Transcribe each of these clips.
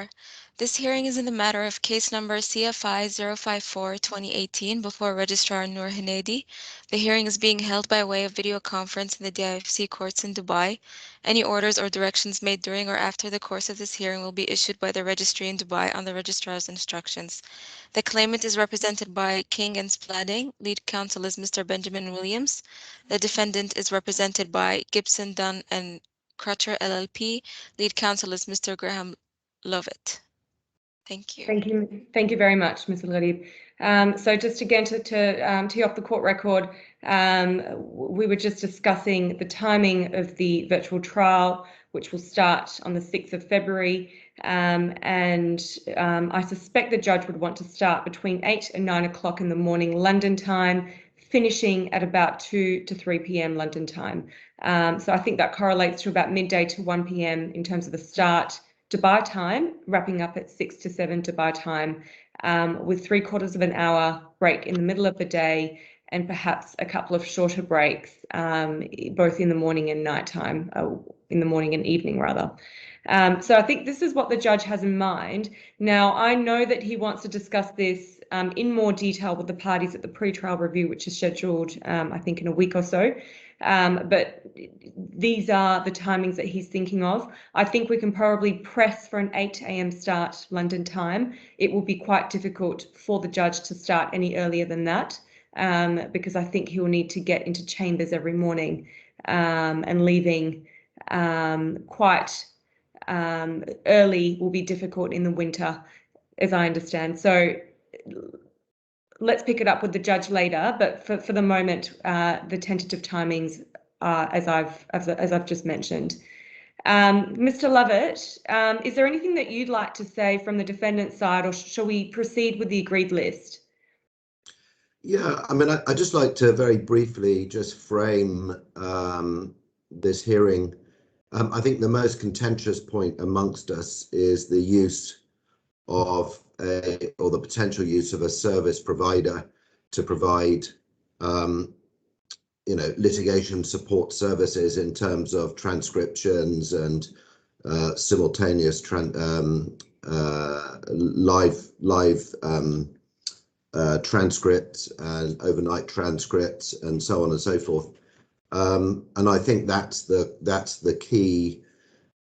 Registrar. This hearing is in the matter of case number CFI 054-2018 before Registrar Noor Hinedi. The hearing is being held by way of video conference in the DIFC courts in Dubai. Any orders or directions made during or after the course of this hearing will be issued by the registry in Dubai on the registrar's instructions. The claimant is represented by King and Splading. Lead counsel is Mr. Benjamin Williams. The defendant is represented by Gibson, Dunn and Crutcher LLP. Lead counsel is Mr. Graham Lovett. Thank you. Thank you very much, Ms. Al-Gharib. So just again to tee off the court record, we were just discussing the timing of the virtual trial, which will start on the 6th of February. I suspect the judge would want to start between 8 and 9 o'clock in the morning London time, finishing at about 2 to 3 p.m. London time. So I think that correlates to about midday to 1 p.m. in terms of the start Dubai time, wrapping up at 6 to 7 Dubai time, with 3/4 of an hour break in the middle of the day and perhaps a couple of shorter breaks, both in the morning and nighttime, in the morning and evening rather. So I think this is what the judge has in mind. Now, I know that he wants to discuss this in more detail with the parties at the pre-trial review, which is scheduled, I think, in a week or so. But these are the timings that he's thinking of. I think we can probably press for an 8 a.m. start London time. It will be quite difficult for the judge to start any earlier than that, because I think he'll need to get into chambers every morning, and leaving quite early will be difficult in the winter, as I understand. So let's pick it up with the judge later, but for the moment, the tentative timings are as I've just mentioned. Mr. Lovett, is there anything that you'd like to say from the defendant's side, or shall we proceed with the agreed list? Yeah, I mean, I'd just like to very briefly just frame this hearing. I think the most contentious point amongst us is the use of or the potential use of a service provider to provide litigation support services in terms of transcriptions and simultaneous live transcripts and overnight transcripts and so on and so forth. And I think that's the key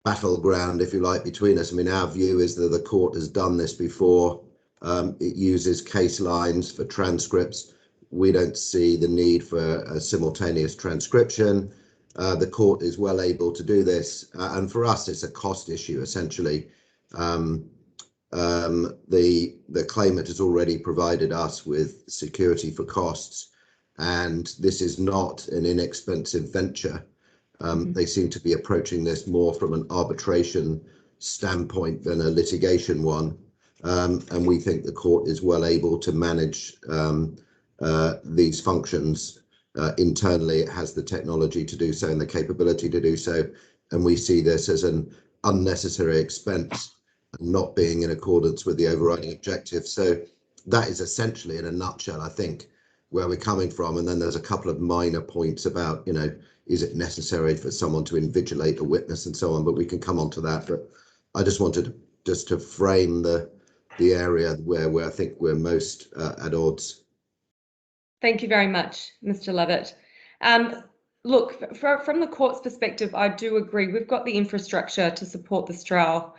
battleground, if you like, between us. I mean, our view is that the court has done this before. It uses case lines for transcripts. We don't see the need for a simultaneous transcription. The court is well able to do this. And for us, it's a cost issue, essentially. The claimant has already provided us with security for costs, and this is not an inexpensive venture. They seem to be approaching this more from an arbitration standpoint than a litigation one. And we think the court is well able to manage these functions internally. It has the technology to do so and the capability to do so. And we see this as an unnecessary expense and not being in accordance with the overriding objective. So that is essentially, in a nutshell, I think, where we're coming from. And then there's a couple of minor points about, is it necessary for someone to invigilate a witness and so on, but we can come on to that. But I just wanted to frame the area where I think we're most at odds. Thank you very much, Mr. Lovett. Look, from the court's perspective, I do agree. We've got the infrastructure to support this trial.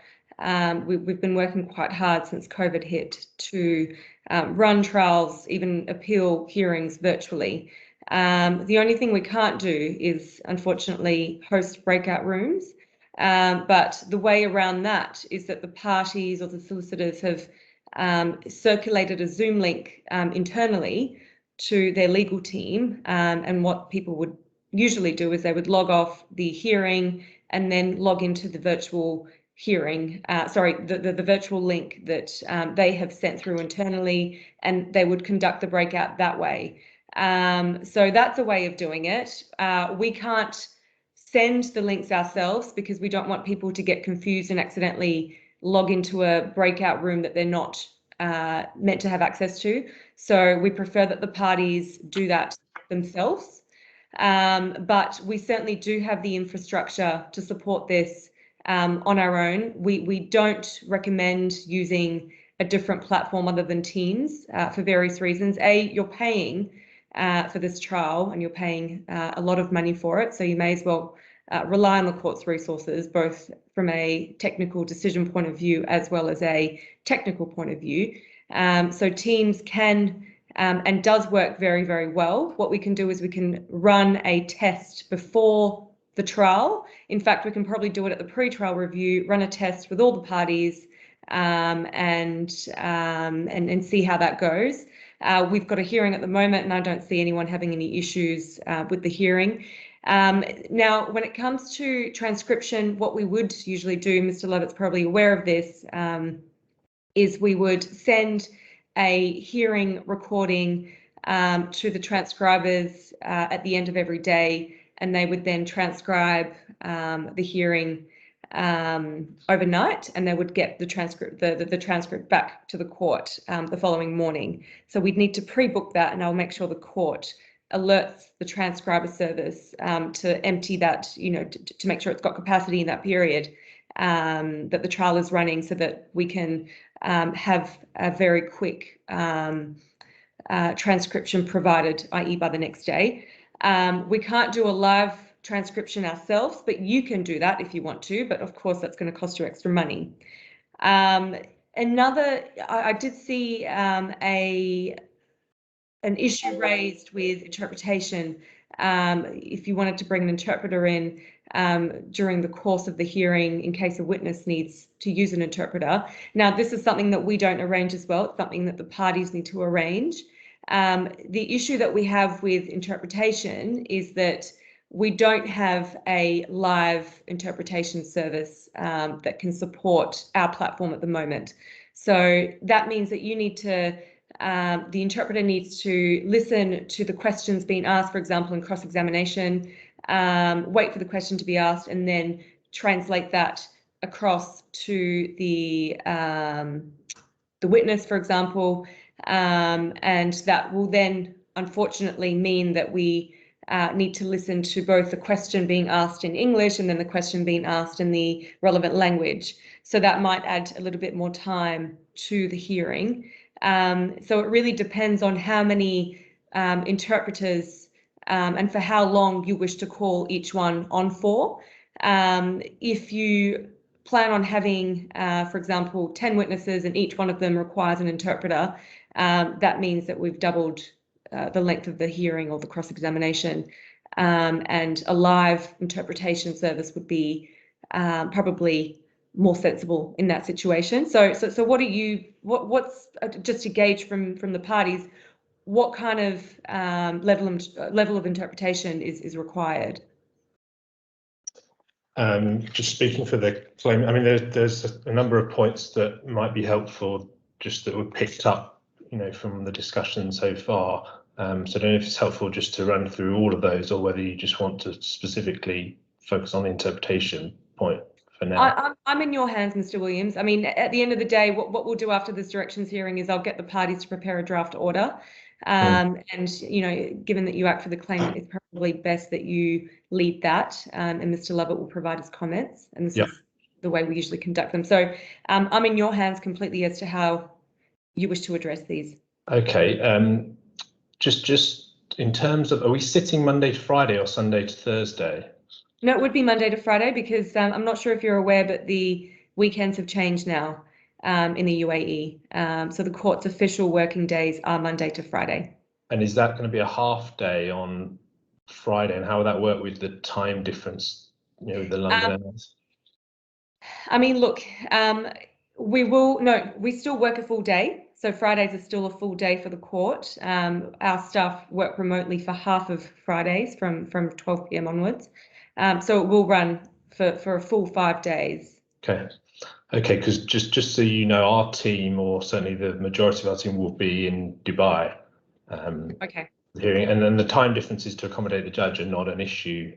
We've been working quite hard since COVID hit to run trials, even appeal hearings virtually. The only thing we can't do is, unfortunately, host breakout rooms. But the way around that is that the parties or the solicitors have circulated a Zoom link internally to their legal team. And what people would usually do is they would log off the hearing and then log into the virtual hearing, the virtual link that they have sent through internally, and they would conduct the breakout that way. So that's a way of doing it. We can't send the links ourselves because we don't want people to get confused and accidentally log into a breakout room that they're not meant to have access to. So we prefer that the parties do that themselves. But we certainly do have the infrastructure to support this on our own. We don't recommend using a different platform other than Teams for various reasons. You're paying for this trial, and you're paying a lot of money for it, so you may as well rely on the court's resources, both from a technical decision point of view as well as a technical point of view. So Teams can and does work very, very well. What we can do is we can run a test before the trial. In fact, we can probably do it at the pre-trial review, run a test with all the parties, and see how that goes. We've got a hearing at the moment, and I don't see anyone having any issues with the hearing. Now, when it comes to transcription, what we would usually do, Mr. Levitt's probably aware of this, is we would send a hearing recording to the transcribers at the end of every day, and they would then transcribe the hearing overnight, and they would get the transcript back to the court the following morning. So we'd need to pre-book that, and I'll make sure the court alerts the transcriber service to empty that, to make sure it's got capacity in that period that the trial is running, so that we can have a very quick transcription provided, i.e. by the next day. We can't do a live transcription ourselves, but you can do that if you want to, but of course that's going to cost you extra money. I did see an issue raised with interpretation. If you wanted to bring an interpreter in during the course of the hearing in case a witness needs to use an interpreter. Now, this is something that we don't arrange as well. It's something that the parties need to arrange. The issue that we have with interpretation is that we don't have a live interpretation service that can support our platform at the moment. So that means that you need to, the interpreter needs to listen to the questions being asked, for example, in cross-examination, wait for the question to be asked, and then translate that across to the witness, for example, and that will then unfortunately mean that we need to listen to both the question being asked in English and then the question being asked in the relevant language. So that might add a little bit more time to the hearing. So it really depends on how many interpreters and for how long you wish to call each one on for. If you plan on having, for example, 10 witnesses and each one of them requires an interpreter, that means that we've doubled the length of the hearing or the cross-examination, and a live interpretation service would be probably more sensible in that situation. So what's just to gauge from the parties, what kind of level of interpretation is required? Just speaking for the claim, I mean, there's a number of points that might be helpful, just that were picked up, from the discussion so far. So I don't know if it's helpful just to run through all of those, or whether you just want to specifically focus on the interpretation point for now. I'm in your hands, Mr. Williams. I mean, at the end of the day, what we'll do after this directions hearing is I'll get the parties to prepare a draft order. And, given that you act for the claimant, it's probably best that you lead that, and Mr. Lovett will provide his comments, and this is the way we usually conduct them. So I'm in your hands completely as to how you wish to address these. Okay. Just in terms of, are we sitting Monday to Friday or Sunday to Thursday? No, it would be Monday to Friday, because I'm not sure if you're aware, but the weekends have changed now in the UAE. So the court's official working days are Monday to Friday. And is that going to be a half day on Friday? And how will that work with the time difference, with the London hours? I mean, look, we still work a full day. So Fridays are still a full day for the court. Our staff work remotely for half of Fridays from 12 p.m. onwards. So it will run for a full 5 days. Okay, because just so you know, our team, or certainly the majority of our team, will be in Dubai. Okay. Hearing, and then the time differences to accommodate the judge are not an issue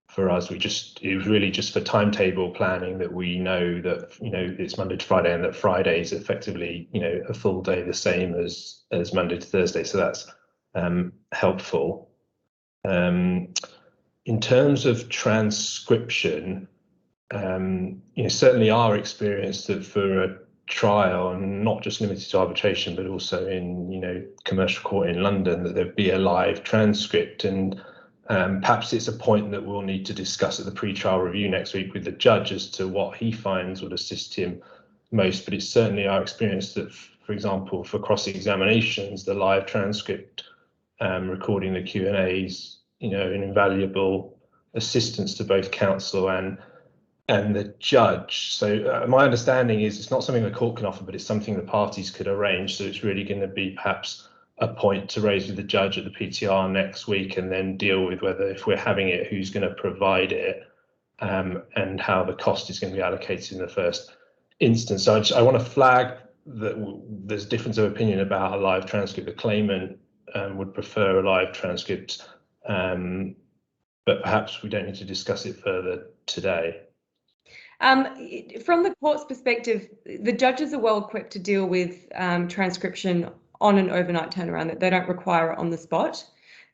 for us. It was really just for timetable planning that we know that it's Monday to Friday, and that Friday is effectively a full day, the same as Monday to Thursday. So that's helpful. In terms of transcription, certainly our experience that for a trial, and not just limited to arbitration, but also in commercial court in London, that there'd be a live transcript, and perhaps it's a point that we'll need to discuss at the pre-trial review next week with the judge as to what he finds would assist him most. But it's certainly our experience that, for example, for cross-examinations, the live transcript recording the Q&As, an invaluable assistance to both counsel and the judge. So my understanding is it's not something the court can offer, but it's something the parties could arrange. So it's really going to be perhaps a point to raise with the judge at the PTR next week, and then deal with whether, if we're having it, who's going to provide it, and how the cost is going to be allocated in the first instance. So I want to flag that there's a difference of opinion about a live transcript. The claimant would prefer a live transcript, but perhaps we don't need to discuss it further today. From the court's perspective, the judges are well equipped to deal with transcription on an overnight turnaround, that they don't require it on the spot.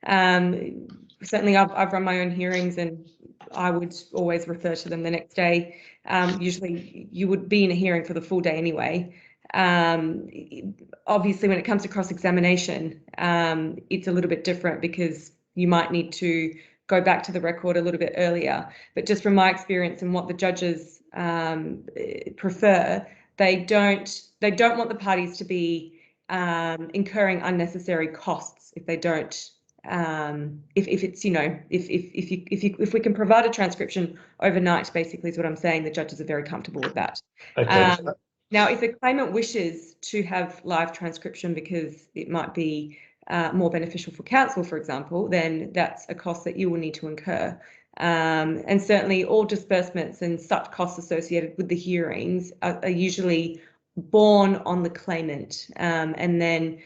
Certainly I've run my own hearings, and I would always refer to them the next day. Usually you would be in a hearing for the full day anyway. Obviously, when it comes to cross-examination, it's a little bit different, because you might need to go back to the record a little bit earlier. But just from my experience and what the judges prefer, they don't want the parties to be incurring unnecessary costs if they don't. If we can provide a transcription overnight, basically is what I'm saying. The judges are very comfortable with that. Okay. Now, if the claimant wishes to have live transcription because it might be more beneficial for counsel, for example, then that's a cost that you will need to incur. And certainly all disbursements and such costs associated with the hearings are usually borne on the claimant. And then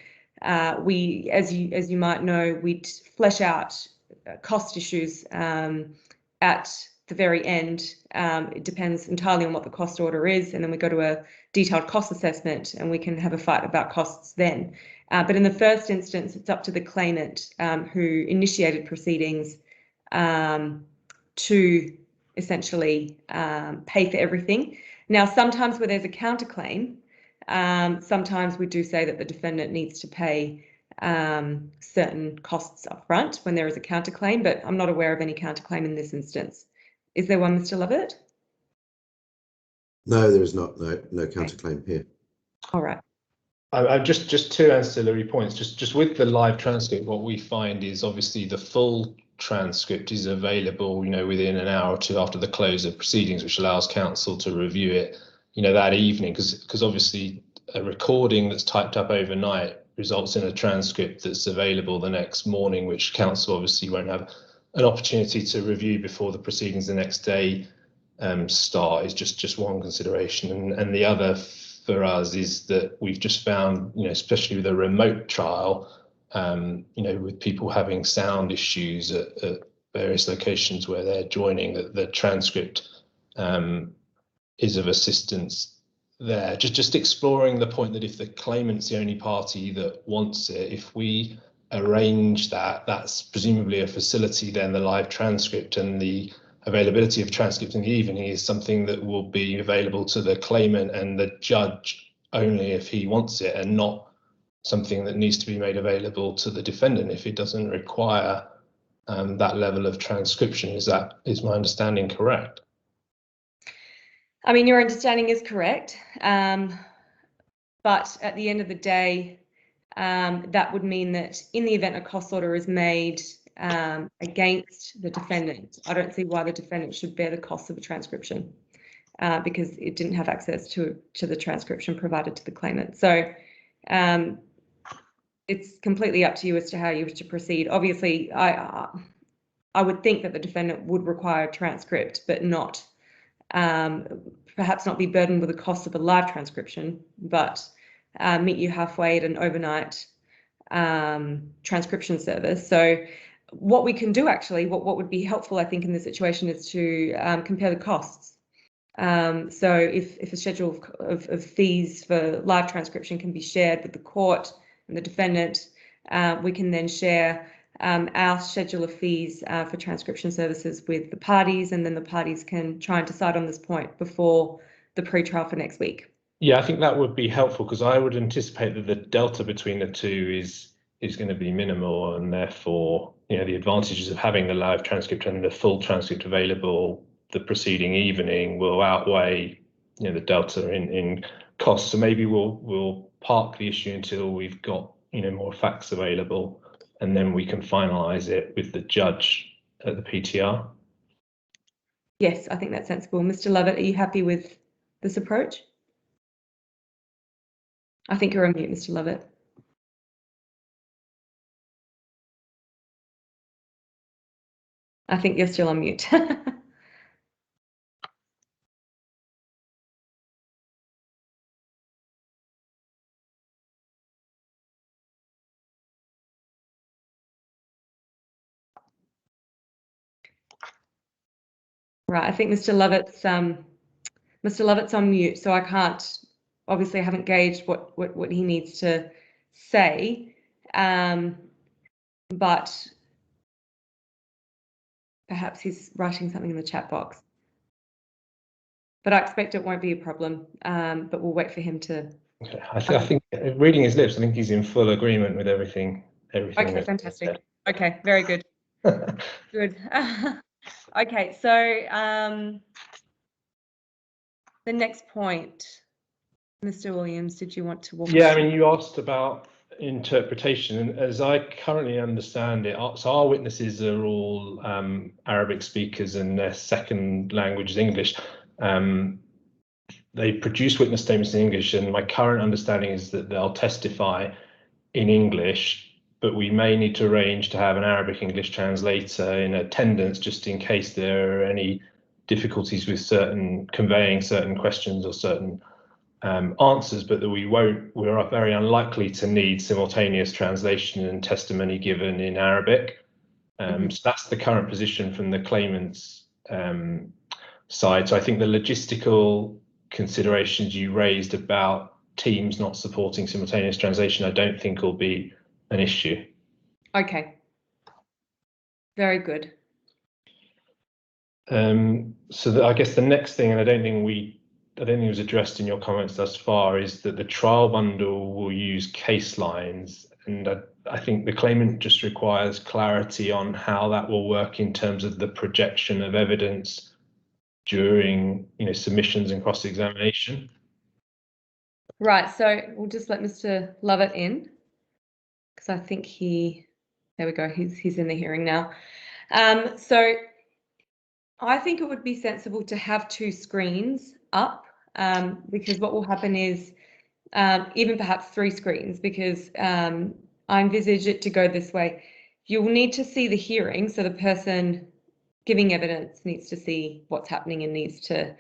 we, as you might know, we'd flesh out cost issues at the very end. It depends entirely on what the cost order is, and then we go to a detailed cost assessment, and we can have a fight about costs then. But in the first instance, it's up to the claimant who initiated proceedings to essentially pay for everything. Now, sometimes where there's a counterclaim, sometimes we do say that the defendant needs to pay certain costs up front when there is a counterclaim, but I'm not aware of any counterclaim in this instance. Is there one, Mr. Lovett? No, there is not. No counterclaim here. All right. I just two ancillary points. Just with the live transcript, what we find is obviously the full transcript is available, within an hour or two after the close of proceedings, which allows counsel to review it, that evening, because obviously a recording that's typed up overnight results in a transcript that's available the next morning, which counsel obviously won't have an opportunity to review before the proceedings the next day start. Is just one consideration, and the other for us is that we've just found, especially with a remote trial, with people having sound issues at various locations where they're joining, that the transcript is of assistance there. Just exploring the point that if the claimant's the only party that wants it, if we arrange that, that's presumably a facility, then the live transcript and the availability of transcripts in the evening is something that will be available to the claimant and the judge only if he wants it, and not something that needs to be made available to the defendant if it doesn't require that level of transcription. Is my understanding correct? I mean, your understanding is correct, but at the end of the day, that would mean that in the event a cost order is made against the defendant, I don't see why the defendant should bear the cost of a transcription, because it didn't have access to the transcription provided to the claimant. So it's completely up to you as to how you wish to proceed. Obviously, I would think that the defendant would require a transcript, but not perhaps not be burdened with the cost of a live transcription, but meet you halfway at an overnight transcription service. So what we can do, actually, what would be helpful, I think, in this situation is to compare the costs. So if a schedule of fees for live transcription can be shared with the court and the defendant, we can then share our schedule of fees for transcription services with the parties, and then the parties can try and decide on this point before the pre-trial for next week. Yeah, I think that would be helpful, because I would anticipate that the delta between the two is going to be minimal, and therefore, the advantages of having the live transcript and the full transcript available the preceding evening will outweigh, the delta in costs. So maybe we'll park the issue until we've got, more facts available, and then we can finalise it with the judge at the PTR. Yes, I think that's sensible. Mr. Lovett, are you happy with this approach? I think you're on mute, Mr. Lovett. I think you're still on mute. Right, I think Mr. Lovett's on mute, so I can't. Obviously, I haven't gauged what he needs to say, but perhaps he's writing something in the chat box. But I expect it won't be a problem. But we'll wait for him to. Okay. I think reading his lips, I think he's in full agreement with everything. Okay, fantastic. Okay, very good. Good. Okay, so the next point, Mr. Williams, did you want to walk? Yeah, I mean, you asked about interpretation, and as I currently understand it, so our witnesses are all Arabic speakers, and their second language is English. They produce witness statements in English, and my current understanding is that they'll testify in English, but we may need to arrange to have an Arabic-English translator in attendance, just in case there are any difficulties with conveying certain questions or certain answers, but that we're very unlikely to need simultaneous translation and testimony given in Arabic. So that's the current position from the claimant's side. So I think the logistical considerations you raised about teams not supporting simultaneous translation, I don't think will be an issue. Okay. Very good. So I guess the next thing, and I don't think it was addressed in your comments thus far, is that the trial bundle will use case lines, and I think the claimant just requires clarity on how that will work in terms of the projection of evidence during submissions and cross-examination. Right, so we'll just let Mr. Lovett in, because I think there we go, he's in the hearing now. So I think it would be sensible to have two screens up, because what will happen is even perhaps three screens, because I envisage it to go this way. You'll need to see the hearing, so the person giving evidence needs to see what's happening and needs to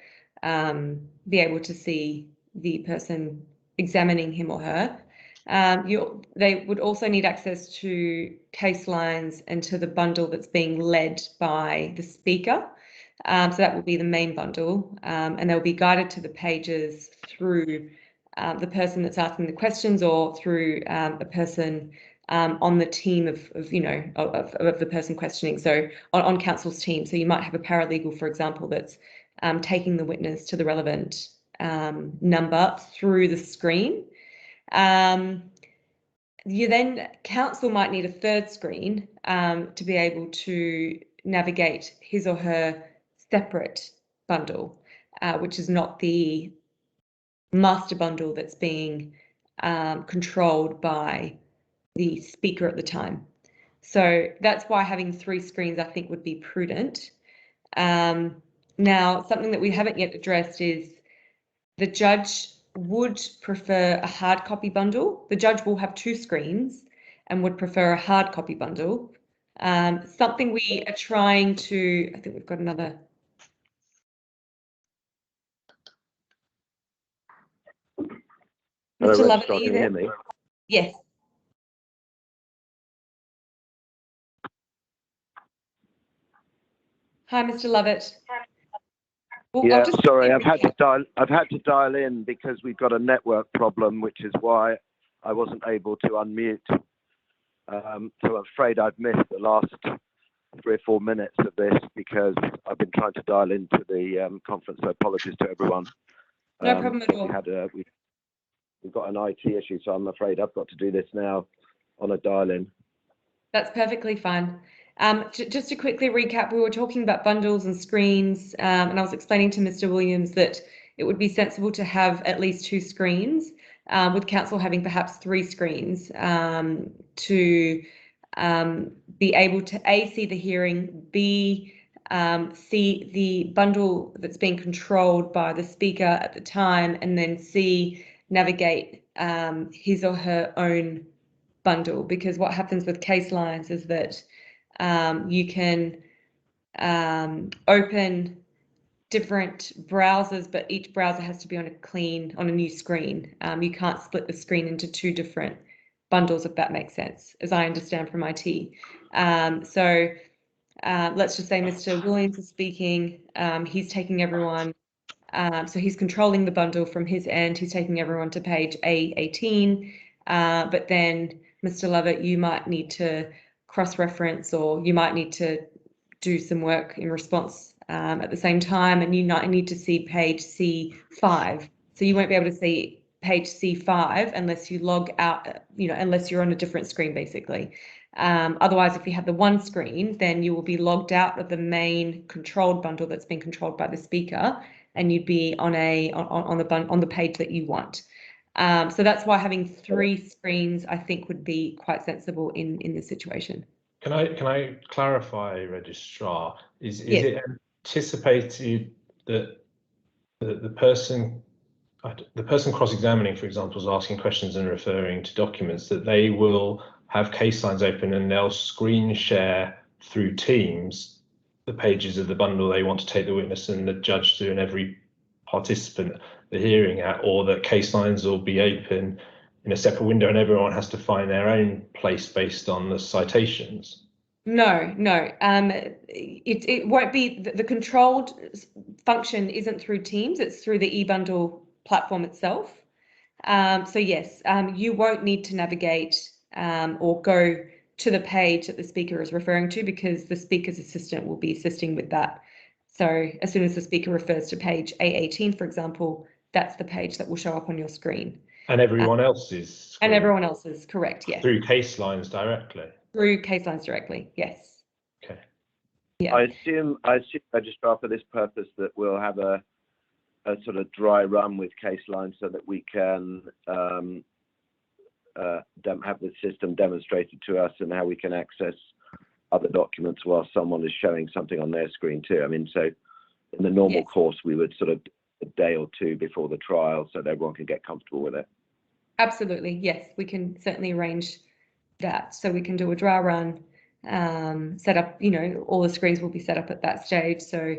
be able to see the person examining him or her. They would also need access to case lines and to the bundle that's being led by the speaker. So that will be the main bundle, and they'll be guided to the pages through the person that's asking the questions, or through a person on the team of the person questioning. So on counsel's team. So you might have a paralegal, for example, that's taking the witness to the relevant number through the screen. Counsel might need a third screen to be able to navigate his or her separate bundle, which is not the master bundle that's being controlled by the speaker at the time. So that's why having three screens, I think, would be prudent. Now, something that we haven't yet addressed is the judge would prefer a hard copy bundle. The judge will have two screens and would prefer a hard copy bundle. Something we are trying to, I think we've got another. Mr. Lovett, are you there? Can you hear me? Yes. Hi, Mr. Lovett. Well, Yeah, sorry, I've had to dial in because we've got a network problem, which is why I wasn't able to unmute. So I'm afraid I've missed the last 3 or 4 minutes of this because I've been trying to dial into the conference. So apologies to everyone. No problem at all. We've got an IT issue, so I'm afraid I've got to do this now on a dial-in. That's perfectly fine. Just to quickly recap, we were talking about bundles and screens, and I was explaining to Mr. Williams that it would be sensible to have at least 2 screens, with council having perhaps 3 screens, to be able to A, see the hearing, B, see the bundle that's being controlled by the speaker at the time, and then C, navigate his or her own bundle. Because what happens with case lines is that you can open different browsers, but each browser has to be on a new screen. You can't split the screen into 2 different bundles, if that makes sense, as I understand from IT. So let's just say Mr. Williams is speaking. He's taking everyone. So he's controlling the bundle from his end. He's taking everyone to page A18. But then, Mr. Lovett, you might need to cross-reference, or you might need to do some work in response at the same time, and you might need to see page C5. So you won't be able to see page C5 unless you log out, unless you're on a different screen, basically. Otherwise, if you have the one screen, then you will be logged out of the main controlled bundle that's been controlled by the speaker, and you'd be on the page that you want. So that's why having 3 screens, I think, would be quite sensible in this situation. Can I clarify, Registrar? Is Yes. it anticipated that the person cross-examining, for example, is asking questions and referring to documents, that they will have case lines open and they'll screen share through Teams the pages of the bundle they want to take the witness and the judge through, and every participant the hearing at, or that case lines will be open in a separate window and everyone has to find their own place based on the citations? No. It won't be, the controlled function isn't through Teams, it's through the eBundle platform itself. So yes, you won't need to navigate or go to the page that the speaker is referring to, because the speaker's assistant will be assisting with that. So as soon as the speaker refers to page A18, for example, that's the page that will show up on your screen. And everyone else's? And everyone else's, correct, yes. Through case lines directly? Through case lines directly, yes. Okay. Yeah. I assume, Registrar, for this purpose, that we'll have a sort of dry run with case lines so that we can have the system demonstrated to us and how we can access other documents while someone is showing something on their screen too. I mean, so in the normal course, we would sort of a day or 2 before the trial so that everyone can get comfortable with it. Absolutely, yes, we can certainly arrange that. So we can do a dry run, set up, all the screens will be set up at that stage. So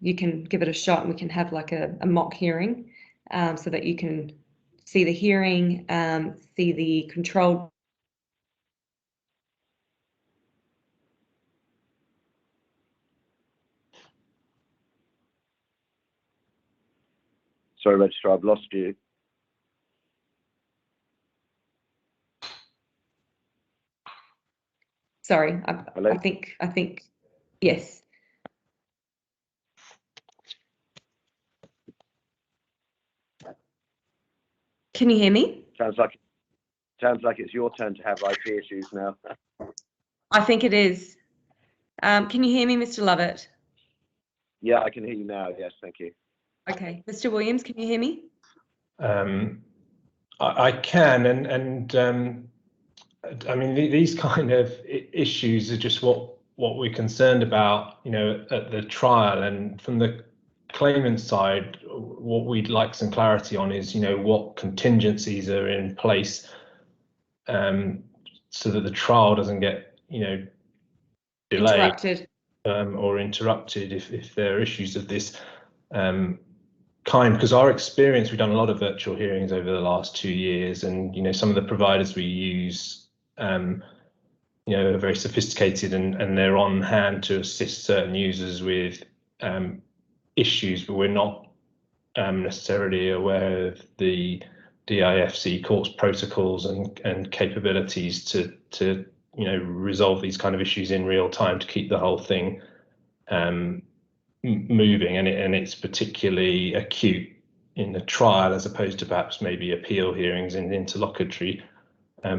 you can give it a shot, and we can have like a mock hearing, so that you can see the hearing, see the controlled. Sorry, Registrar, I've lost you. Sorry, I think, yes. Can you hear me? Sounds like it's your turn to have IT issues now. I think it is. Can you hear me, Mr. Lovett? Yeah, I can hear you now. Yes, thank you. Okay, Mr. Williams, can you hear me? I can, and I mean, these kind of issues are just what we're concerned about, at the trial. And from the claimant side, what we'd like some clarity on is, what contingencies are in place, so that the trial doesn't get, delayed, interrupted, or interrupted if there are issues of this kind. Because our experience, we've done a lot of virtual hearings over the last 2 years, and some of the providers we use, are very sophisticated, and they're on hand to assist certain users with issues, but we're not necessarily aware of the DIFC courts protocols and capabilities to resolve these kind of issues in real time to keep the whole thing moving, and it's particularly acute in the trial as opposed to perhaps maybe appeal hearings and interlocutory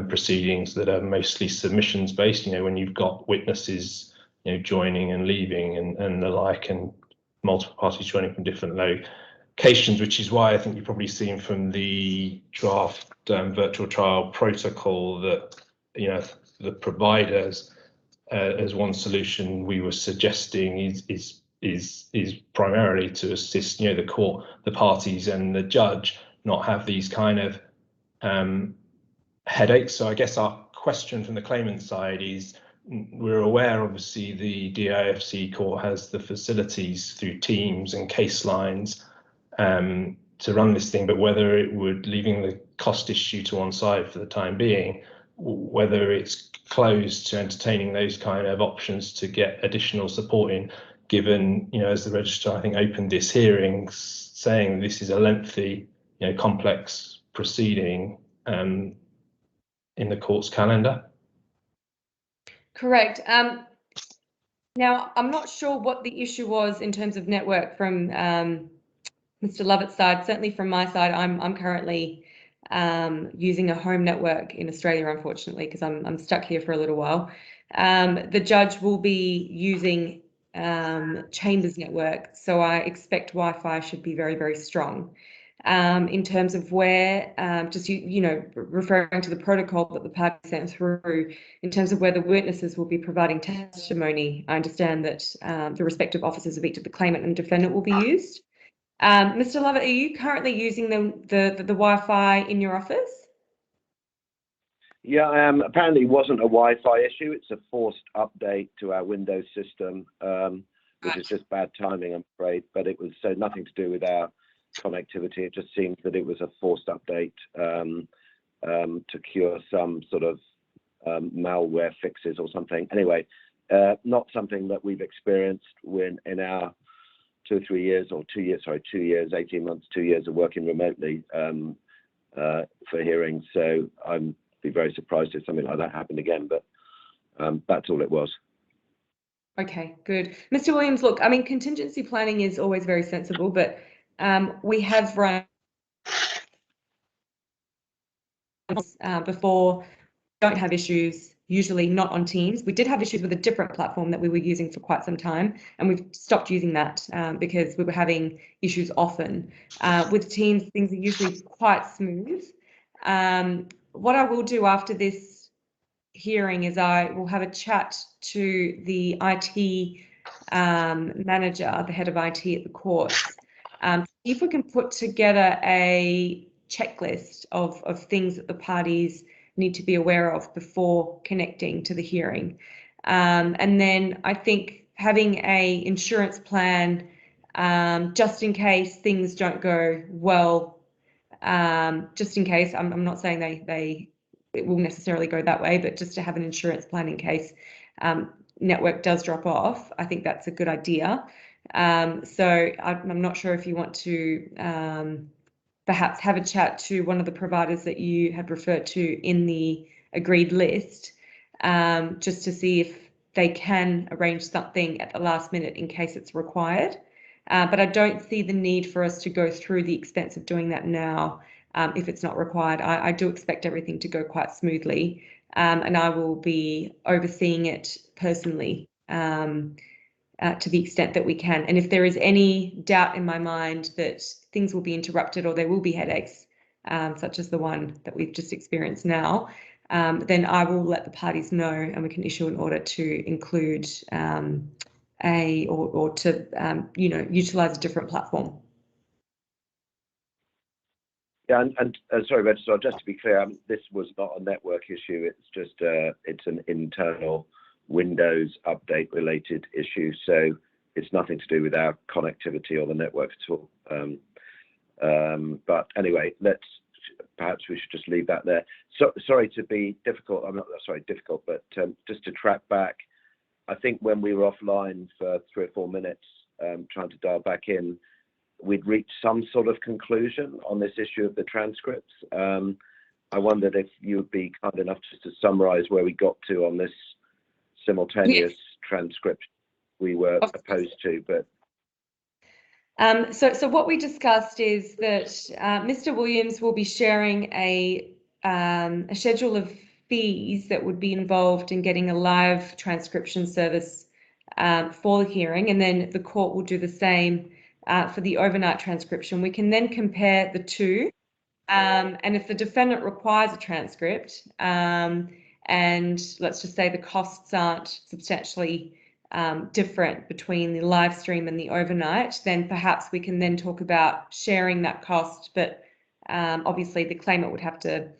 proceedings that are mostly submissions based, when you've got witnesses joining and leaving and the like, and multiple parties joining from different locations, which is why I think you've probably seen from the draft virtual trial protocol that the providers as one solution we were suggesting is primarily to assist the court, the parties and the judge not have these kind of headaches. So I guess our question from the claimant side is, we're aware obviously the DIFC court has the facilities through teams and case lines to run this thing, but whether it would, leaving the cost issue to one side for the time being, whether it's closed to entertaining those kind of options to get additional support in, given, as the registrar I think opened this hearing saying this is a lengthy, complex proceeding in the court's calendar. Correct. Now, I'm not sure what the issue was in terms of network from Mr. Lovett's side. Certainly from my side, I'm currently using a home network in Australia, unfortunately, because I'm stuck here for a little while. The judge will be using Chambers network, so I expect Wi-Fi should be very, very strong. In terms of where, just referring to the protocol that the party sent through, in terms of where the witnesses will be providing testimony, I understand that the respective offices of each of the claimant and defendant will be used. Mr. Lovett, are you currently using the Wi-Fi in your office? Yeah, I am. Apparently it wasn't a Wi-Fi issue. It's a forced update to our Windows system, which is just bad timing, I'm afraid. But it was nothing to do with our connectivity. It just seemed that it was a forced update to cure some sort of malware fixes or something. Anyway, not something that we've experienced in our 2 years, 18 months, 2 years of working remotely for hearings. So I'm be very surprised if something like that happened again, but that's all it was. Okay, good. Mr. Williams, look, I mean, contingency planning is always very sensible, but we have run before, don't have issues, usually not on Teams. We did have issues with a different platform that we were using for quite some time, and we've stopped using that because we were having issues often. With Teams, things are usually quite smooth. What I will do after this hearing is I will have a chat to the IT manager, the head of IT at the courts, if we can put together a checklist of things that the parties need to be aware of before connecting to the hearing. And then I think having a insurance plan, just in case things don't go well, just in case, I'm not saying it will necessarily go that way, but just to have an insurance plan in case network does drop off, I think that's a good idea. So I'm not sure if you want to perhaps have a chat to one of the providers that you had referred to in the agreed list, just to see if they can arrange something at the last minute in case it's required. But I don't see the need for us to go through the expense of doing that now if it's not required. I do expect everything to go quite smoothly, and I will be overseeing it personally to the extent that we can. And if there is any doubt in my mind that things will be interrupted or there will be headaches, such as the one that we've just experienced now, then I will let the parties know, and we can issue an order to include utilize a different platform. Yeah, and sorry, Registrar, just to be clear, this was not a network issue. It's just it's an internal Windows update related issue. So it's nothing to do with our connectivity or the network at all. But anyway, perhaps we should just leave that there. So sorry to be difficult. I'm not sorry, difficult, but just to track back, I think when we were offline for 3 or 4 minutes trying to dial back in, we'd reached some sort of conclusion on this issue of the transcripts. I wondered if you would be kind enough just to summarise where we got to on this simultaneous transcription we were opposed to, but. So what we discussed is that Mr. Williams will be sharing a schedule of fees that would be involved in getting a live transcription service for the hearing, and then the court will do the same for the overnight transcription. We can then compare the two, and if the defendant requires a transcript, and let's just say the costs aren't substantially different between the live stream and the overnight, then perhaps we can then talk about sharing that cost. But obviously the claimant would have to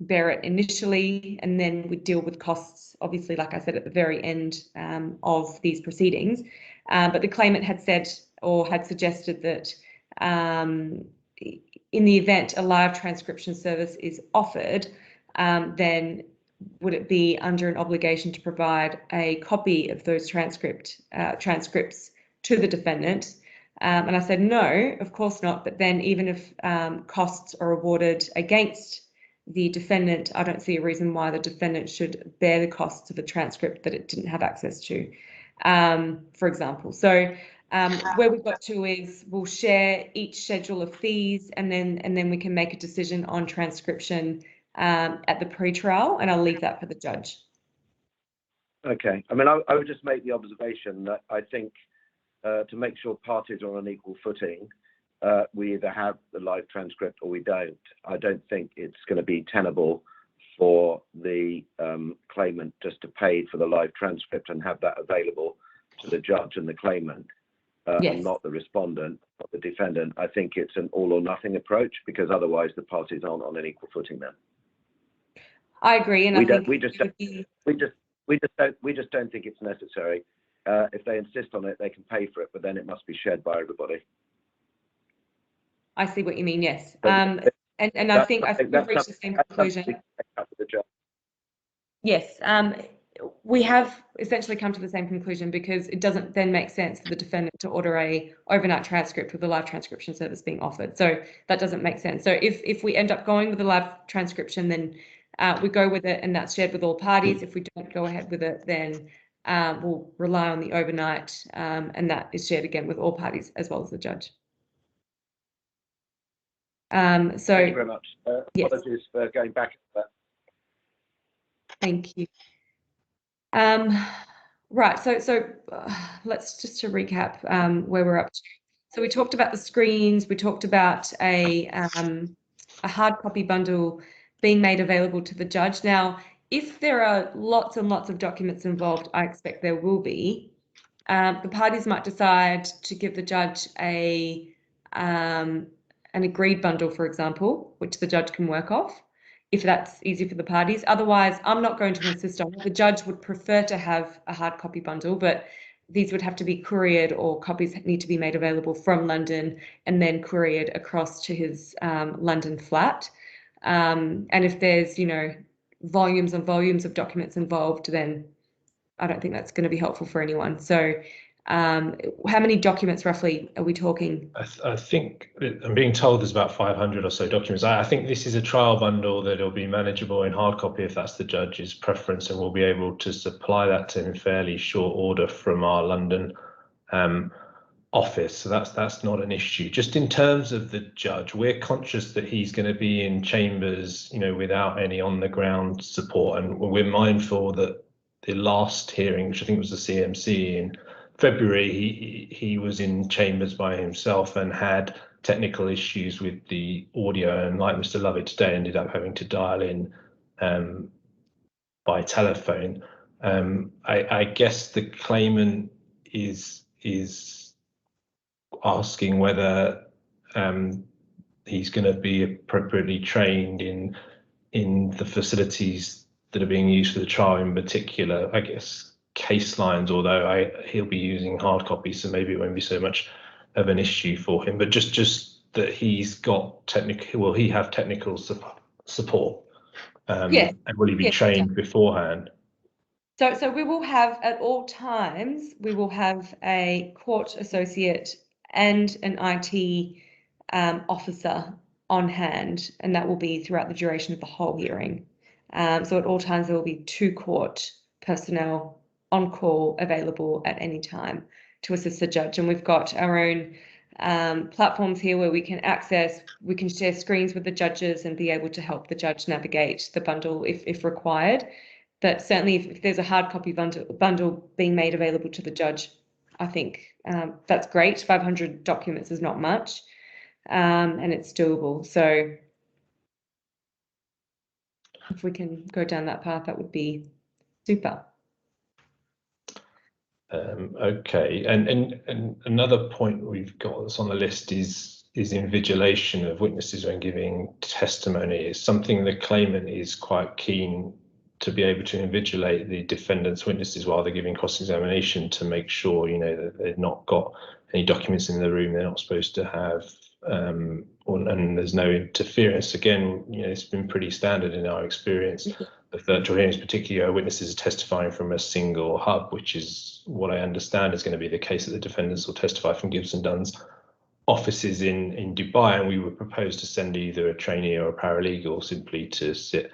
bear it initially, and then we deal with costs, obviously, like I said, at the very end of these proceedings. But the claimant had said or had suggested that in the event a live transcription service is offered, then would it be under an obligation to provide a copy of those transcripts to the defendant? And I said, no, of course not. But then even if costs are awarded against the defendant, I don't see a reason why the defendant should bear the costs of a transcript that it didn't have access to, for example. So where we got to is we'll share each schedule of fees, and then we can make a decision on transcription at the pre-trial, and I'll leave that for the judge. Okay. I mean, I would just make the observation that I think to make sure parties are on an equal footing, we either have the live transcript or we don't. I don't think it's going to be tenable for the claimant just to pay for the live transcript and have that available to the judge and the claimant, and not the respondent, not the defendant. I think it's an all or nothing approach, because otherwise the parties aren't on an equal footing then. I agree, and we just don't think it's necessary. If they insist on it, they can pay for it, but then it must be shared by everybody. I see what you mean. Yes, and I think we've reached the same conclusion. Yes, we have essentially come to the same conclusion, because it doesn't then make sense for the defendant to order a overnight transcript with the live transcription service being offered. So that doesn't make sense. So if we end up going with the live transcription, then we go with it, and that's shared with all parties. If we don't go ahead with it, then we'll rely on the overnight, and that is shared again with all parties as well as the judge. So thank you very much. Yes. Apologies for going back to that. Thank you. Right, so let's just to recap where we're up to. So we talked about the screens, we talked about a hard copy bundle being made available to the judge. Now, if there are lots and lots of documents involved, I expect there will be, the parties might decide to give the judge an agreed bundle, for example, which the judge can work off, if that's easy for the parties. Otherwise, I'm not going to insist on it. The judge would prefer to have a hard copy bundle, but these would have to be couriered, or copies need to be made available from London and then couriered across to his London flat. And if there's, volumes and volumes of documents involved, then I don't think that's going to be helpful for anyone. So how many documents roughly are we talking? I think I'm being told there's about 500 or so documents. I think this is a trial bundle that'll be manageable in hard copy if that's the judge's preference, and we'll be able to supply that to him in fairly short order from our London office. So that's not an issue. Just in terms of the judge, we're conscious that he's going to be in chambers, without any on the ground support, and we're mindful that the last hearing, which I think was the CMC in February, he was in chambers by himself and had technical issues with the audio, and like Mr. Lovett today, ended up having to dial in by telephone. I guess the claimant is asking whether he's going to be appropriately trained in the facilities that are being used for the trial, in particular, I guess, case lines, although he'll be using hard copies, so maybe it won't be so much of an issue for him, but just that he's got technical, he have technical support, and will he be trained beforehand? So we will have, at all times, we will have a court associate and an IT officer on hand, and that will be throughout the duration of the whole hearing. So at all times there will be 2 court personnel on call available at any time to assist the judge. And we've got our own platforms here where we can share screens with the judges and be able to help the judge navigate the bundle if required. But certainly if there's a hard copy bundle being made available to the judge, I think that's great. 500 documents is not much, and it's doable. So if we can go down that path, that would be super. Okay, and another point we've got that's on the list is invigilation of witnesses when giving testimony. It's something the claimant is quite keen to be able to invigilate the defendant's witnesses while they're giving cross-examination to make sure, you know, that they've not got any documents in the room they're not supposed to have, and there's no interference. Again, you know, it's been pretty standard in our experience of virtual hearings, particularly witnesses are testifying from a single hub, which is what I understand is going to be the case, that the defendants will testify from Gibson Dunn's offices in Dubai, and we would propose to send either a trainee or a paralegal simply to sit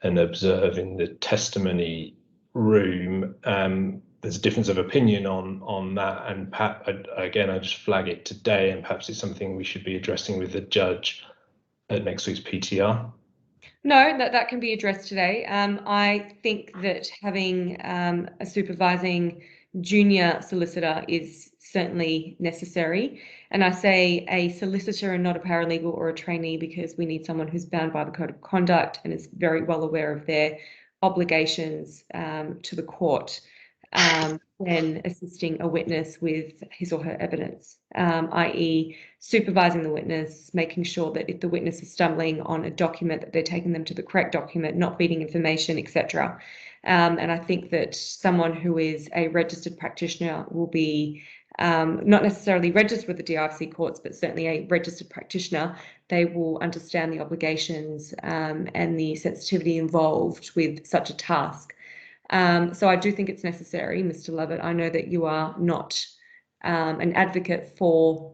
and observe in the testimony room. There's a difference of opinion on that, and again, I just flag it today, and perhaps it's something we should be addressing with the judge at next week's PTR. No, that can be addressed today. I think that having a supervising junior solicitor is certainly necessary. And I say a solicitor and not a paralegal or a trainee because we need someone who's bound by the code of conduct and is very well aware of their obligations to the court when assisting a witness with his or her evidence, i.e. supervising the witness, making sure that if the witness is stumbling on a document, that they're taking them to the correct document, not feeding information, etc. And I think that someone who is a registered practitioner will be not necessarily registered with the DIFC courts, but certainly a registered practitioner. They will understand the obligations and the sensitivity involved with such a task. So I do think it's necessary, Mr. Lovett. I know that you are not an advocate for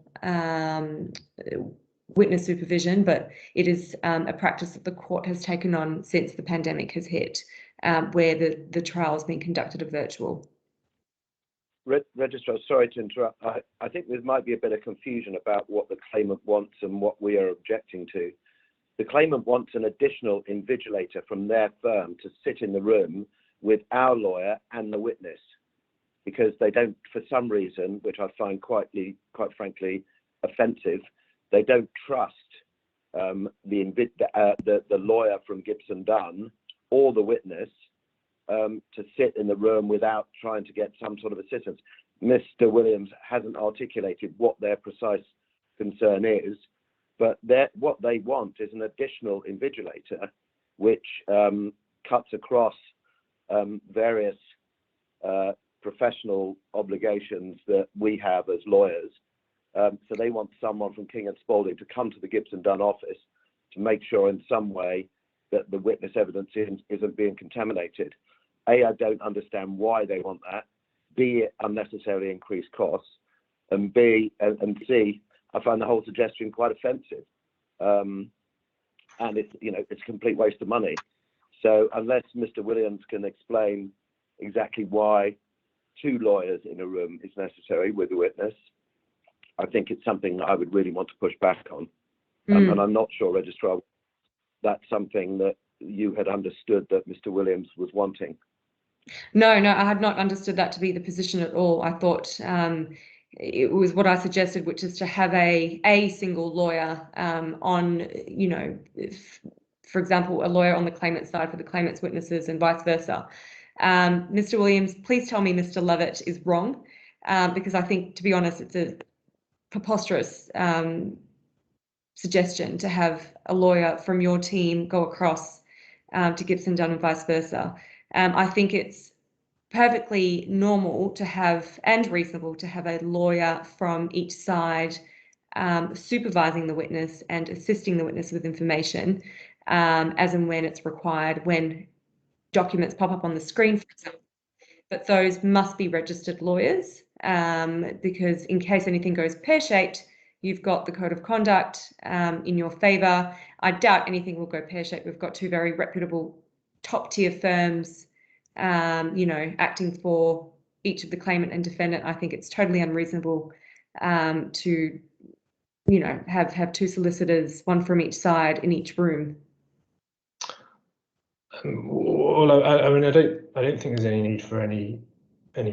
witness supervision, but it is a practice that the court has taken on since the pandemic has hit, where the trial has been conducted virtual. Registrar, sorry to interrupt. I think there might be a bit of confusion about what the claimant wants and what we are objecting to. The claimant wants an additional invigilator from their firm to sit in the room with our lawyer and the witness, because they don't, for some reason, which I find quite frankly offensive, they don't trust the lawyer from Gibson Dunn or the witness to sit in the room without trying to get some sort of assistance. Mr. Williams hasn't articulated what their precise concern is, but what they want is an additional invigilator, which cuts across various professional obligations that we have as lawyers. So they want someone from King & Spalding to come to the Gibson Dunn office to make sure in some way that the witness evidence isn't being contaminated. A, I don't understand why they want that. B, it unnecessarily increased costs. And B, and C, I find the whole suggestion quite offensive. And it's, you know, it's a complete waste of money. So unless Mr. Williams can explain exactly why 2 lawyers in a room is necessary with a witness, I think it's something that I would really want to push back on. And I'm not sure, Registrar, that's something that you had understood that Mr. Williams was wanting. No, I had not understood that to be the position at all. I thought it was what I suggested, which is to have a single lawyer on, you know, for example, a lawyer on the claimant's side for the claimant's witnesses and vice versa. Mr. Williams, please tell me Mr. Lovett is wrong, because I think, to be honest, it's a preposterous suggestion to have a lawyer from your team go across to Gibson Dunn and vice versa. I think it's perfectly normal to have, and reasonable to have, a lawyer from each side supervising the witness and assisting the witness with information as and when it's required, when documents pop up on the screen, for example. But those must be registered lawyers. because in case anything goes pear-shaped, you've got the code of conduct in your favour. I doubt anything will go pear-shaped. We've got two very reputable top-tier firms, acting for each of the claimant and defendant. I think it's totally unreasonable to, have two solicitors, one from each side in each room. Well, I mean, I don't think there's any need for any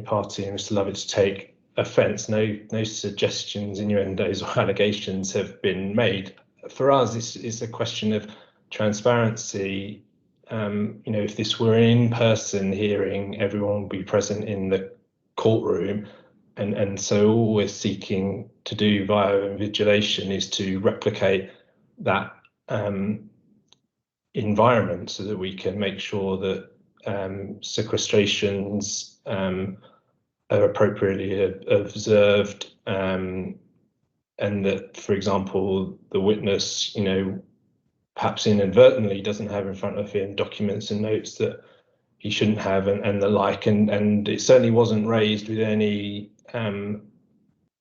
party, Mr. Lovett, to take offence. No suggestions, innuendos, or allegations have been made. For us, it's a question of transparency. If this were an in-person hearing, everyone would be present in the courtroom, and so all we're seeking to do via invigilation is to replicate that environment so that we can make sure that sequestrations are appropriately observed, and that, for example, the witness, perhaps inadvertently doesn't have in front of him documents and notes that he shouldn't have, and the like, and it certainly wasn't raised with any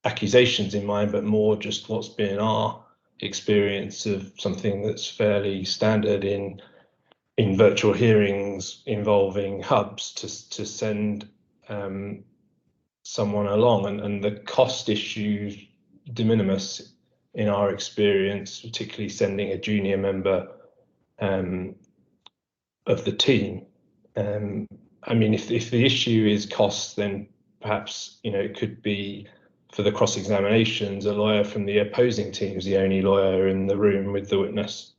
accusations in mind, but more just what's been our experience of something that's fairly standard in virtual hearings involving hubs to send someone along, and the cost issues de minimis in our experience, particularly sending a junior member of the team. I mean, if the issue is cost, then perhaps it could be for the cross-examinations, a lawyer from the opposing team is the only lawyer in the room with the witness,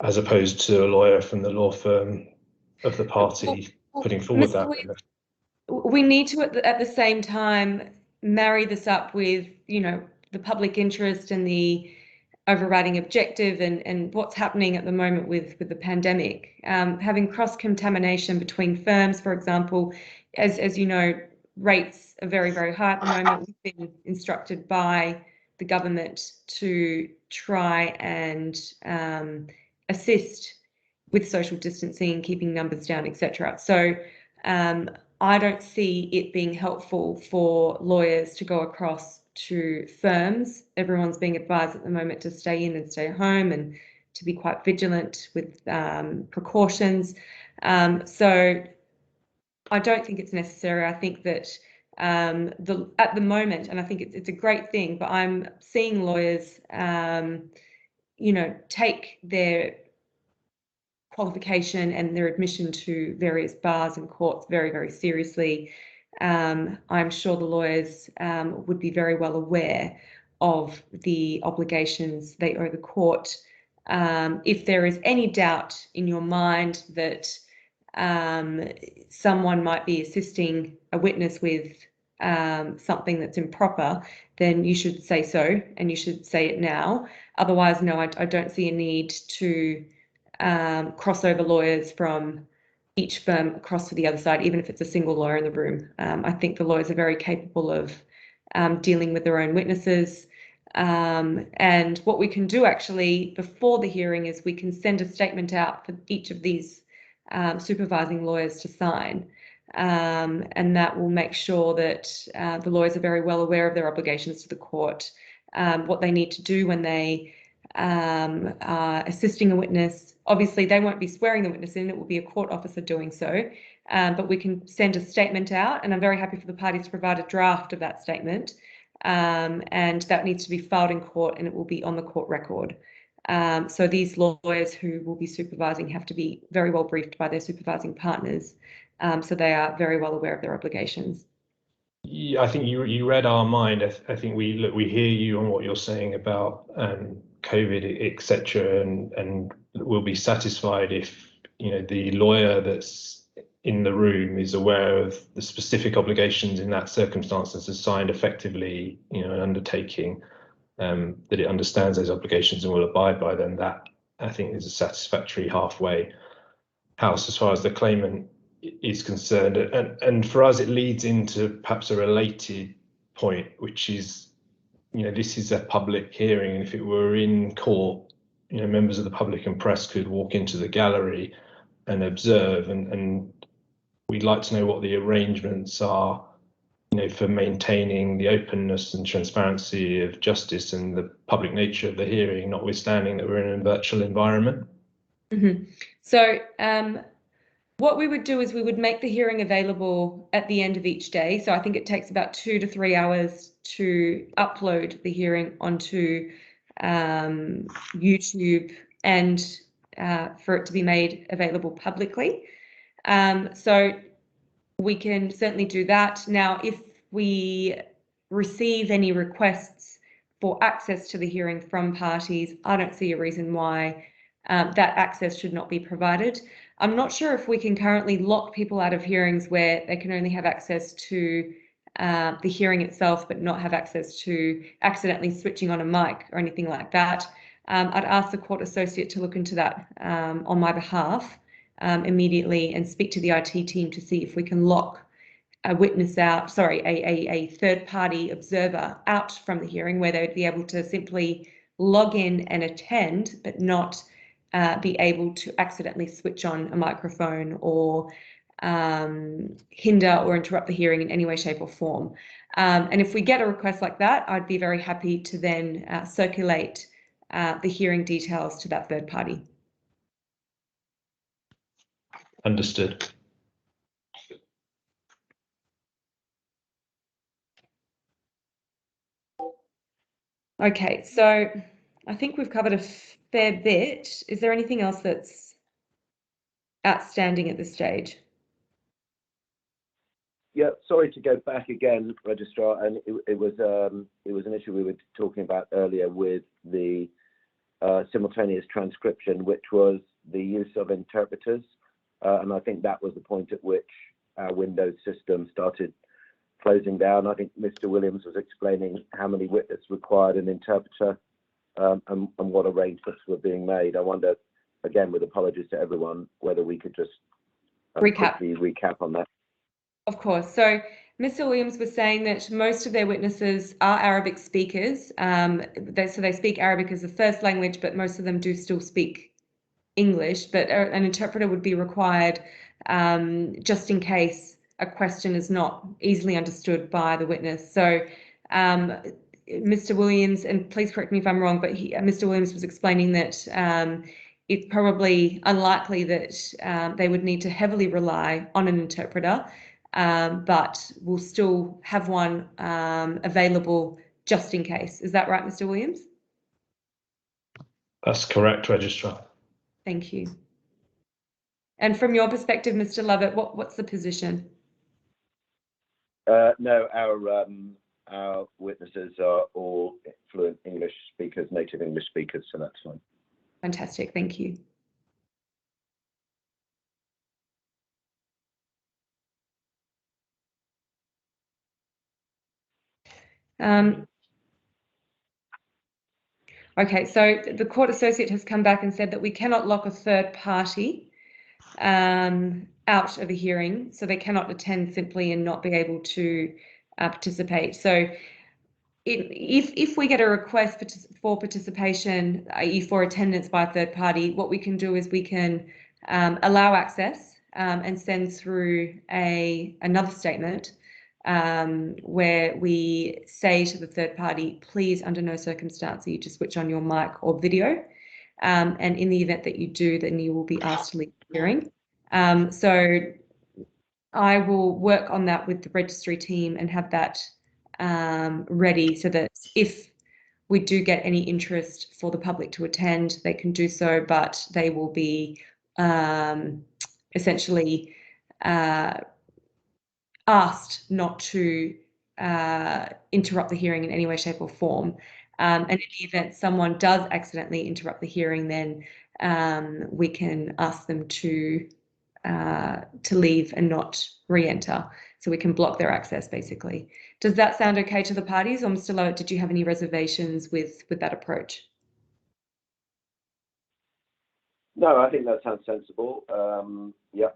as opposed to a lawyer from the law firm of the party putting forward that witness. We need to, at the same time, marry this up with, the public interest and the overriding objective and what's happening at the moment with the pandemic. Having cross-contamination between firms, for example, as you know, rates are very, very high at the moment. We've been instructed by the government to try and assist with social distancing, keeping numbers down, etc. So I don't see it being helpful for lawyers to go across to firms. Everyone's being advised at the moment to stay in and stay home and to be quite vigilant with precautions. So I don't think it's necessary. I think that at the moment, and I think it's a great thing, but I'm seeing lawyers, take their qualification and their admission to various bars and courts very, very seriously. I'm sure the lawyers would be very well aware of the obligations they owe the court. If there is any doubt in your mind that someone might be assisting a witness with something that's improper, then you should say so, and you should say it now. Otherwise, no, I don't see a need to crossover lawyers from each firm across to the other side, even if it's a single lawyer in the room. I think the lawyers are very capable of dealing with their own witnesses. And what we can do actually before the hearing is we can send a statement out for each of these supervising lawyers to sign. And that will make sure that the lawyers are very well aware of their obligations to the court, what they need to do when they are assisting a witness. Obviously, they won't be swearing the witness in, it will be a court officer doing so, but we can send a statement out, and I'm very happy for the parties to provide a draft of that statement, and that needs to be filed in court and it will be on the court record. So these lawyers who will be supervising have to be very well briefed by their supervising partners, so they are very well aware of their obligations. Yeah, I think you read our mind. I think we hear you on what you're saying about COVID, etc., and we'll be satisfied if the lawyer that's in the room is aware of the specific obligations in that circumstance and has signed effectively, an undertaking, that it understands those obligations and will abide by them. That, I think, is a satisfactory halfway house as far as the claimant is concerned. And for us, it leads into perhaps a related point, which is, this is a public hearing, and if it were in court, members of the public and press could walk into the gallery and observe, and we'd like to know what the arrangements are, you know, for maintaining the openness and transparency of justice and the public nature of the hearing, notwithstanding that we're in a virtual environment. So what we would do is we would make the hearing available at the end of each day. So I think it takes about 2 to 3 hours to upload the hearing onto YouTube and for it to be made available publicly. So we can certainly do that. Now, if we receive any requests for access to the hearing from parties, I don't see a reason why that access should not be provided. I'm not sure if we can currently lock people out of hearings where they can only have access to the hearing itself, but not have access to accidentally switching on a mic or anything like that. I'd ask the court associate to look into that on my behalf immediately and speak to the IT team to see if we can lock a witness out, sorry, a third-party observer out from the hearing where they'd be able to simply log in and attend, but not be able to accidentally switch on a microphone or hinder or interrupt the hearing in any way, shape or form. And if we get a request like that, I'd be very happy to then circulate the hearing details to that third party. Understood. Okay, so I think we've covered a fair bit. Is there anything else that's outstanding at this stage? Yeah, sorry to go back again, Registrar, and it was an issue we were talking about earlier with the simultaneous transcription, which was the use of interpreters, and I think that was the point at which our Windows system started closing down. I think Mr. Williams was explaining how many witnesses required an interpreter and what arrangements were being made. I wonder, again, with apologies to everyone, whether we could just quickly recap on that. Of course. So Mr. Williams was saying that most of their witnesses are Arabic speakers. So they speak Arabic as a first language, but most of them do still speak English. But an interpreter would be required just in case a question is not easily understood by the witness. So Mr. Williams, and please correct me if I'm wrong, but Mr. Williams was explaining that it's probably unlikely that they would need to heavily rely on an interpreter, but we'll still have one available just in case. Is that right, Mr. Williams? That's correct, Registrar. Thank you. And from your perspective, Mr. Lovett, what's the position? No, our witnesses are all fluent English speakers, native English speakers, so that's fine. Fantastic, thank you. Okay, so the court associate has come back and said that we cannot lock a third party out of a hearing, so they cannot attend simply and not be able to participate. So if we get a request for participation, i.e. for attendance by a third party, what we can do is we can allow access and send through another statement where we say to the third party, please, under no circumstance, you to switch on your mic or video. And in the event that you do, then you will be asked to leave the hearing. So I will work on that with the registry team and have that ready so that if we do get any interest for the public to attend, they can do so, but they will be essentially asked not to interrupt the hearing in any way, shape or form. And in the event someone does accidentally interrupt the hearing, then we can ask them to leave and not re-enter. So we can block their access, basically. Does that sound okay to the parties? Or Mr. Lovett, did you have any reservations with that approach? No, I think that sounds sensible. Yeah,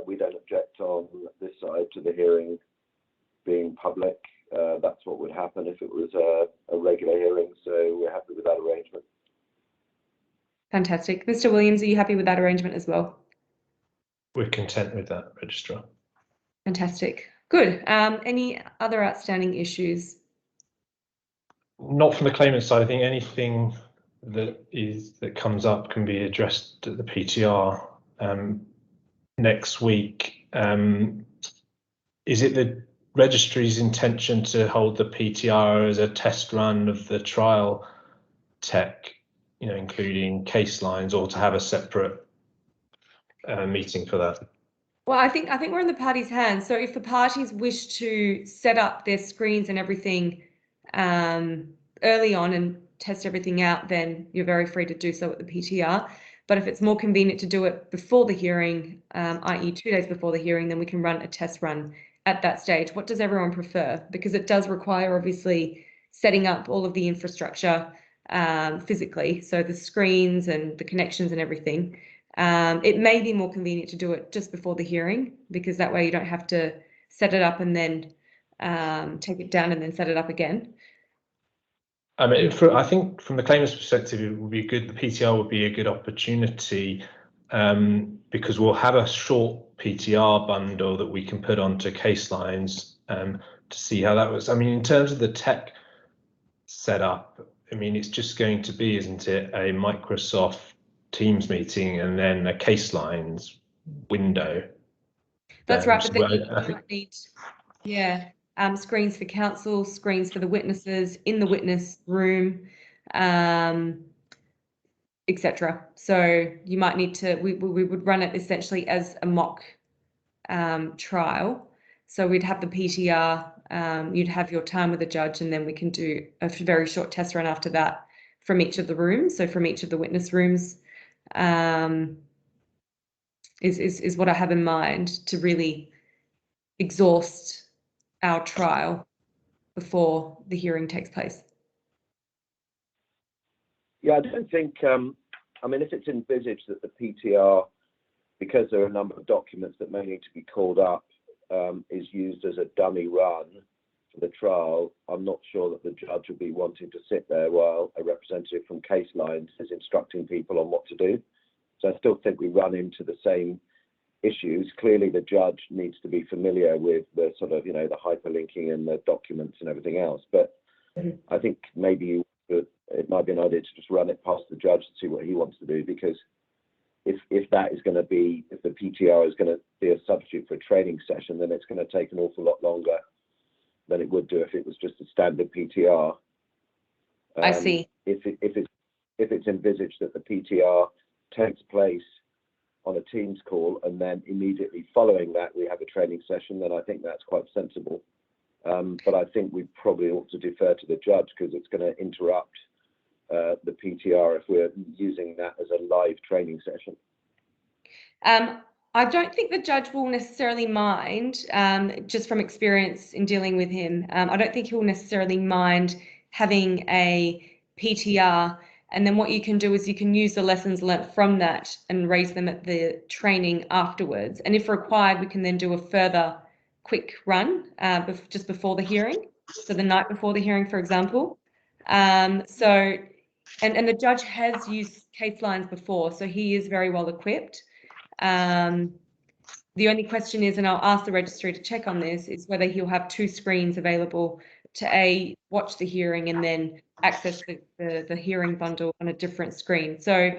we don't object on this side to the hearing being public. That's what would happen if it was a regular hearing, so we're happy with that arrangement. Fantastic. Mr. Williams, are you happy with that arrangement as well? We're content with that, Registrar. Fantastic. Good. Any other outstanding issues? Not from the claimant side. I think anything that comes up can be addressed at the PTR next week. Is it the registry's intention to hold the PTR as a test run of the trial tech, including case lines, or to have a separate meeting for that? Well, I think we're in the parties' hands. So if the parties wish to set up their screens and everything early on and test everything out, then you're very free to do so at the PTR. But if it's more convenient to do it before the hearing, i.e. 2 days before the hearing, then we can run a test run at that stage. What does everyone prefer? Because it does require, obviously, setting up all of the infrastructure physically, so the screens and the connections and everything. It may be more convenient to do it just before the hearing, because that way you don't have to set it up and then take it down and then set it up again. I mean, I think from the claimant's perspective, it would be good. The PTR would be a good opportunity because we'll have a short PTR bundle that we can put onto case lines to see how that works. I mean, in terms of the tech setup, I mean, it's just going to be, isn't it, a Microsoft Teams meeting and then a case lines window. That's right, but then you I think might need, screens for counsel, screens for the witnesses in the witness room, etc. So you might need to, we would run it essentially as a mock trial. So we'd have the PTR, you'd have your time with the judge, and then we can do a very short test run after that from each of the rooms. So from each of the witness rooms is what I have in mind to really exhaust our trial before the hearing takes place. Yeah, I don't think, I mean, if it's envisaged that the PTR, because there are a number of documents that may need to be called up, is used as a dummy run for the trial, I'm not sure that the judge will be wanting to sit there while a representative from case lines is instructing people on what to do. So I still think we run into the same issues. Clearly, the judge needs to be familiar with the sort of, the hyperlinking and the documents and everything else. But I think maybe it might be an idea to just run it past the judge to see what he wants to do, because if that is going to be, if the PTR is going to be a substitute for a training session, then it's going to take an awful lot longer than it would do if it was just a standard PTR. I see. If it's envisaged that the PTR takes place on a Teams call and then immediately following that we have a training session, then I think that's quite sensible. But I think we probably ought to defer to the judge, because it's going to interrupt the PTR if we're using that as a live training session. I don't think the judge will necessarily mind, just from experience in dealing with him. I don't think he will necessarily mind having a PTR, and then what you can do is you can use the lessons learnt from that and raise them at the training afterwards. And if required, we can then do a further quick run just before the hearing, so the night before the hearing, for example. And the judge has used case lines before, so he is very well equipped. The only question is, and I'll ask the registry to check on this, is whether he'll have 2 screens available to watch the hearing and then access the hearing bundle on a different screen. So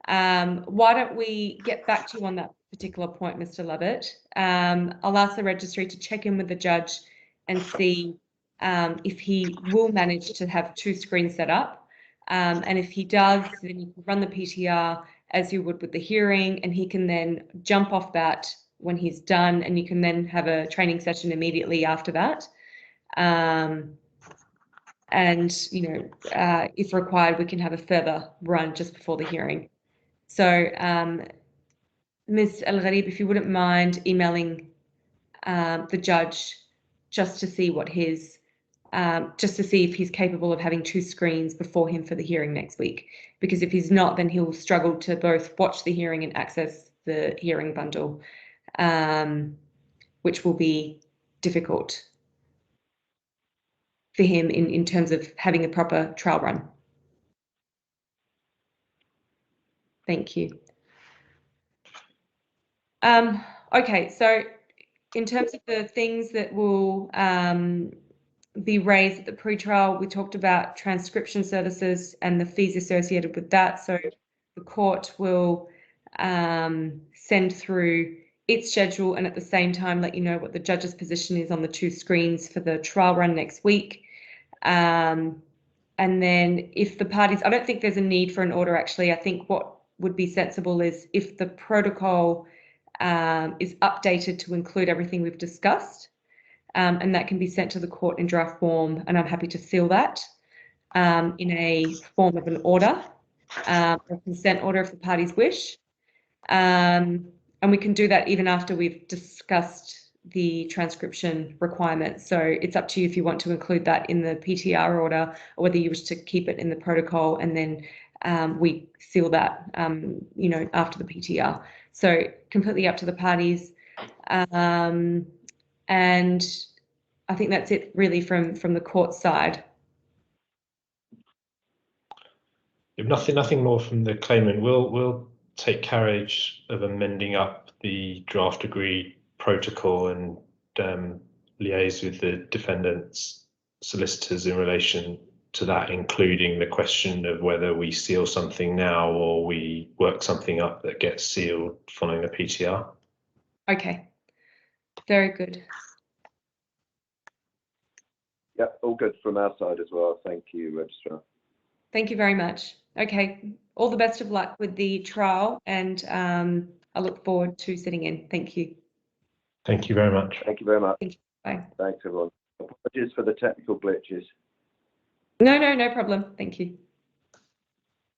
why don't we get back to you on that particular point, Mr. Lovett? I'll ask the registry to check in with the judge and see if he will manage to have 2 screens set up. And if he does, then you can run the PTR as you would with the hearing, and he can then jump off that when he's done, and you can then have a training session immediately after that. If required, we can have a further run just before the hearing. So, Ms. El Gharib, if you wouldn't mind emailing the judge just to see what just to see if he's capable of having 2 screens before him for the hearing next week. Because if he's not, then he'll struggle to both watch the hearing and access the hearing bundle, which will be difficult for him in terms of having a proper trial run. Thank you. Okay, so in terms of the things that will be raised at the pre-trial, we talked about transcription services and the fees associated with that. So the court will send through its schedule and at the same time let you know what the judge's position is on the 2 screens for the trial run next week. And then if the parties, I don't think there's a need for an order actually. I think what would be sensible is if the protocol is updated to include everything we've discussed, and that can be sent to the court in draft form, and I'm happy to seal that in a form of an order, a consent order if the parties wish. And we can do that even after we've discussed the transcription requirements. So it's up to you if you want to include that in the PTR order or whether you wish to keep it in the protocol and then we seal that, after the PTR. So completely up to the parties. And I think that's it really from the court side. If nothing more from the claimant, we'll take carriage of amending up the draft agreed protocol and liaise with the defendant's solicitors in relation to that, including the question of whether we seal something now or we work something up that gets sealed following the PTR. Okay, very good. Yeah, all good from our side as well. Thank you, Registrar. Thank you very much. Okay, all the best of luck with the trial, and I look forward to sitting in. Thank you. Thank you very much. Thank you very much. Thank you. Bye. Thanks, everyone. Apologies for the technical glitches. No problem. Thank you.